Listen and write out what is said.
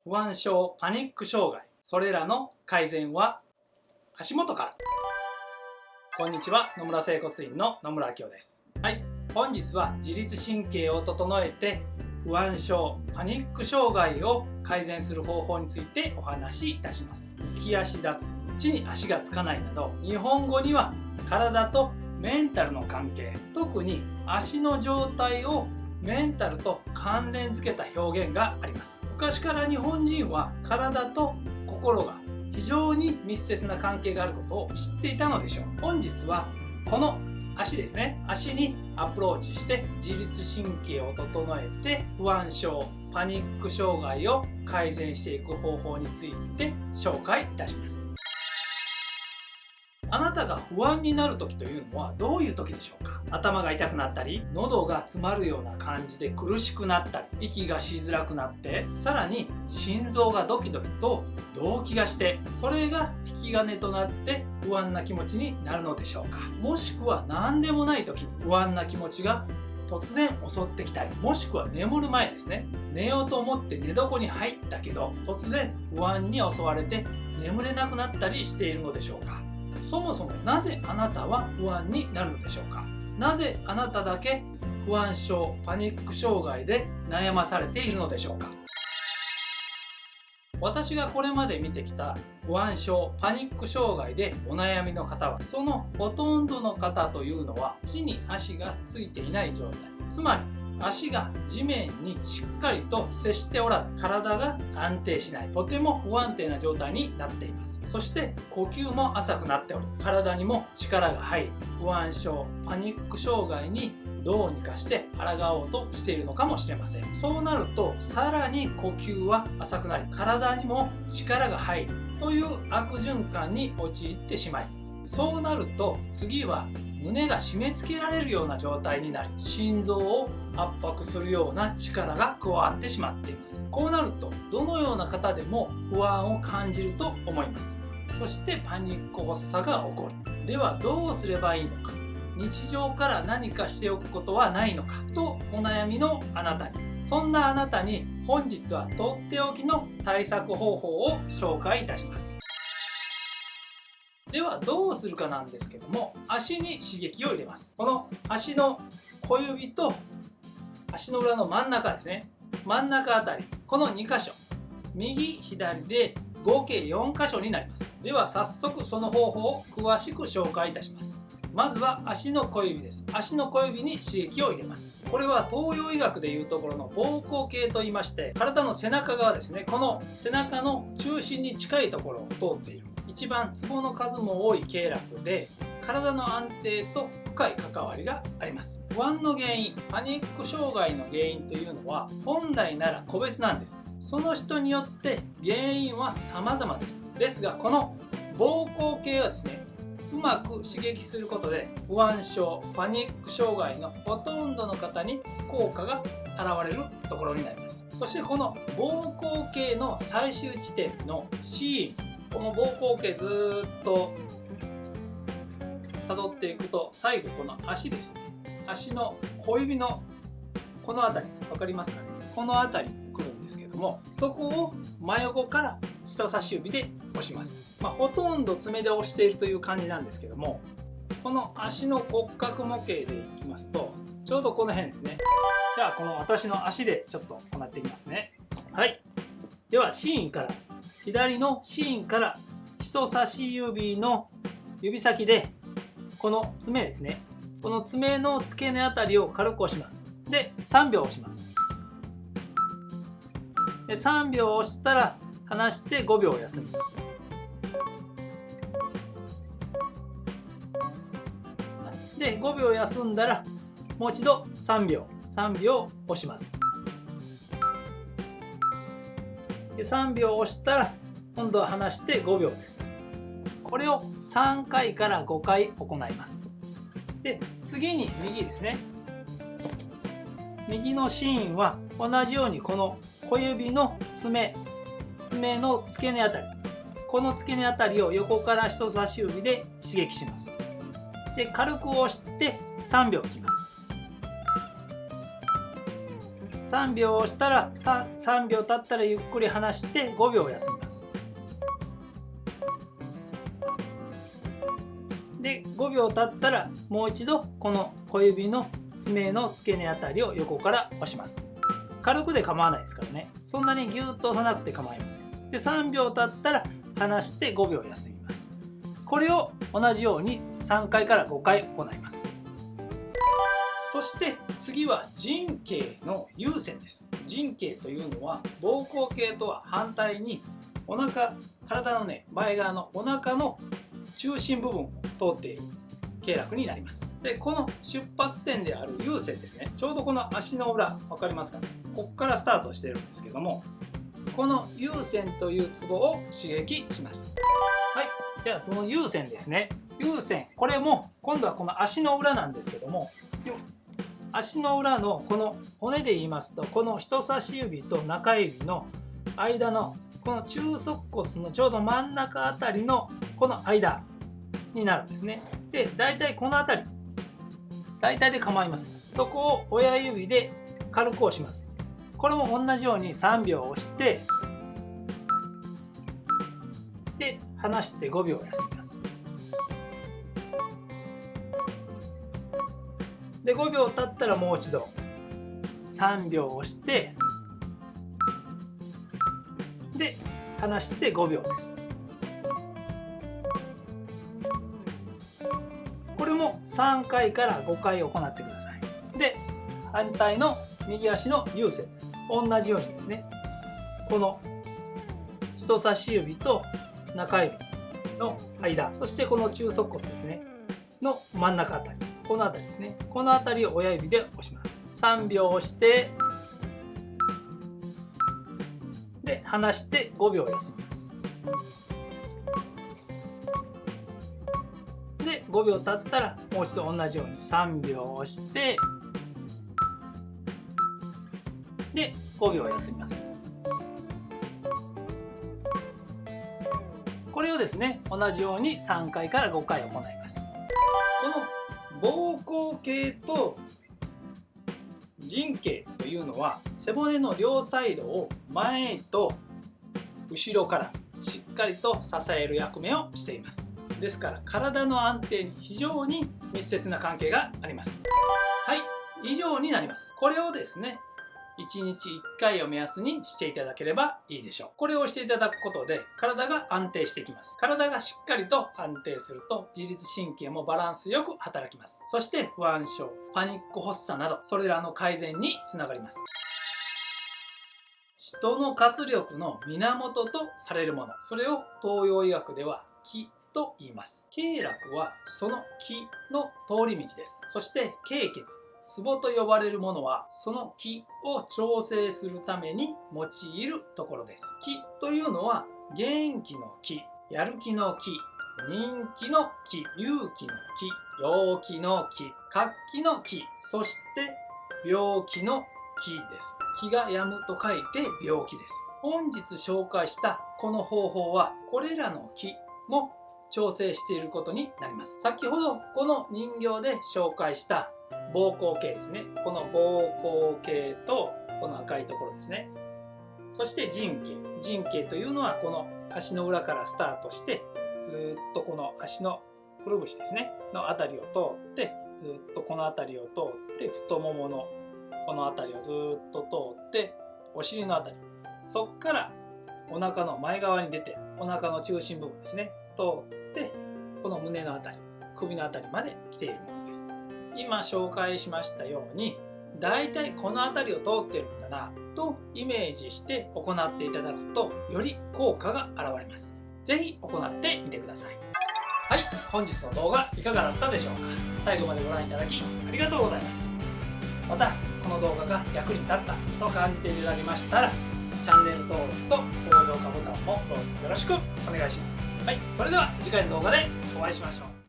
不安症、パニック障害、それらの改善は足元から。こんにちは、野村整骨院の野村明夫です。はい、本日は自律神経を整えて不安症、パニック障害を改善する方法についてお話しいたします。浮き足立つ、地に足がつかないなど、日本語には体とメンタルの関係、特に足の状態をメンタルと関連づけた表現があります。昔から日本人は体と心が非常に密接な関係があることを知っていたのでしょう。本日はこの足ですね、足にアプローチして自律神経を整えて不安症、パニック障害を改善していく方法について紹介いたします。あなたが不安になる時というのはどういう時でしょうか？頭が痛くなったり、喉が詰まるような感じで苦しくなったり、息がしづらくなって、さらに心臓がドキドキと動悸がして、それが引き金となって不安な気持ちになるのでしょうか？もしくは何でもない時に不安な気持ちが突然襲ってきたり、もしくは眠る前ですね、寝ようと思って寝床に入ったけど突然不安に襲われて眠れなくなったりしているのでしょうか？そもそもなぜあなたは不安になるのでしょうか？なぜあなただけ不安症、パニック障害で悩まされているのでしょうか？私がこれまで見てきた不安症、パニック障害でお悩みの方は、そのほとんどの方というのは地に足がついていない状態、つまり足が地面にしっかりと接しておらず、体が安定しない、とても不安定な状態になっています。そして呼吸も浅くなっており、体にも力が入り、不安症、パニック障害にどうにかして抗おうとしているのかもしれません。そうなるとさらに呼吸は浅くなり、体にも力が入るという悪循環に陥ってしまい、そうなると次は胸が締め付けられるような状態になり、心臓を圧迫するような力が加わってしまっています。こうなるとどのような方でも不安を感じると思います。そしてパニック発作が起こる。ではどうすればいいのか、日常から何かしておくことはないのかとお悩みのあなたに、そんなあなたに本日はとっておきの対策方法を紹介いたします。ではどうするかなんですけども、足に刺激を入れます。この足の小指と足の裏の真ん中ですね、真ん中あたり、この2箇所、右左で合計4箇所になります。では早速その方法を詳しく紹介いたします。まずは足の小指です。足の小指に刺激を入れます。これは東洋医学でいうところの膀胱系といいまして、体の背中側ですね、この背中の中心に近いところを通っている、一番ツボの数も多い経絡で、体の安定と深い関わりがあります。不安の原因、パニック障害の原因というのは本来なら個別なんです。その人によって原因は様々です。ですがこの膀胱系はですね、うまく刺激することで不安症、パニック障害のほとんどの方に効果が現れるところになります。そしてこの膀胱系の最終地点の C、この膀胱系ずっと辿っていくと、最後この足ですね、足の小指のこの辺り、分かりますかね、この辺りに来るんですけども、そこを真横から人差し指で押します。ほとんど爪で押しているという感じなんですけども、この足の骨格模型でいきますとちょうどこの辺ですね。じゃあこの私の足でちょっと行っていきますね。はい、ではシーンから、左のシーンから人差し指の指先でこの爪ですね、この爪の付け根あたりを軽く押します。で3秒押します。で3秒押したら離して5秒休みます。で5秒休んだらもう一度3秒押します。で3秒押したら今度は離して5秒です。これを3回から5回行います。で次に右ですね、右のシーンは同じようにこの小指の爪の付け根あたり、この付け根あたりを横から人差し指で刺激します。で軽く押して3秒いきます。3秒押したら3秒経ったらゆっくり離して5秒休みます。で5秒経ったらもう一度この小指の爪の付け根あたりを横から押します。軽くで構わないですからね。そんなにギュッと押さなくて構いません。で3秒経ったら離して5秒休みます。これを同じように3回から5回行います。そして次は陣形の有線です。陣形というのは膀胱系とは反対に体のね前側のお腹の中心部分を通っている経絡になります。でこの出発点である有線ですね、ちょうどこの足の裏分かりますかね、ここからスタートしているんですけども、この有線というツボを刺激します。はい、ではその有線ですね。有線、これも今度はこの足の裏なんですけども、足の裏のこの骨で言いますと、この人差し指と中指の間のこの中足骨のちょうど真ん中あたりのこの間になるんですね。で大体この辺り大体で構いません。そこを親指で軽く押します。これも同じように3秒押してで離して5秒休みます。で5秒経ったらもう一度3秒押してで離して5秒です。これも3回から5回行ってください。で反対の右足の有線です。同じようにですね、この人差し指と中指の間、そしてこの中足骨ですねの真ん中あたり、このあたりですね、このあたりを親指で押します。3秒押してで離して5秒休みます。で5秒経ったらもう一度同じように3秒押してで5秒休みます。これをですね同じように3回から5回行います。この膀胱系と陣形というのは背骨の両サイドを前と後ろからしっかりと支える役目をしています。ですから体の安定に非常に密接な関係があります。はい、以上になります。これをですね1日1回を目安にしていただければいいでしょう。これをしていただくことで体が安定してきます。体がしっかりと安定すると自律神経もバランスよく働きます。そして不安症、パニック発作などそれらの改善につながります。人の活力の源とされるもの、それを東洋医学では気と言います。経絡はその気の通り道です。そして経血、ツボと呼ばれるものはその気を調整するために用いるところです。気というのは元気の気、やる気の気、人気の気、勇気の気、陽気の気、活気の気、そして病気の気です。気が病むと書いて病気です。本日紹介したこの方法はこれらの気も調整していることになります。先ほどこの人形で紹介した膀胱系ですね。この膀胱系とこの赤いところですね。そして陣形。陣形というのはこの足の裏からスタートしてずっとこの足のくるぶしですねのあたりを通ってずっとこのあたりを通って太もものこのあたりをずっと通ってお尻のあたり、そこからお腹の前側に出てお腹の中心部分ですね通ってこの胸のあたり、首のあたりまで来ているものです。今紹介しましたようにだいたいこの辺りを通ってるんだなとイメージして行っていただくとより効果が現れます。是非行ってみてください。はい、本日の動画いかがだったでしょうか。最後までご覧いただきありがとうございます。またこの動画が役に立ったと感じていただけましたらチャンネル登録と高評価ボタンもどうぞよろしくお願いします。はい、それでは次回の動画でお会いしましょう。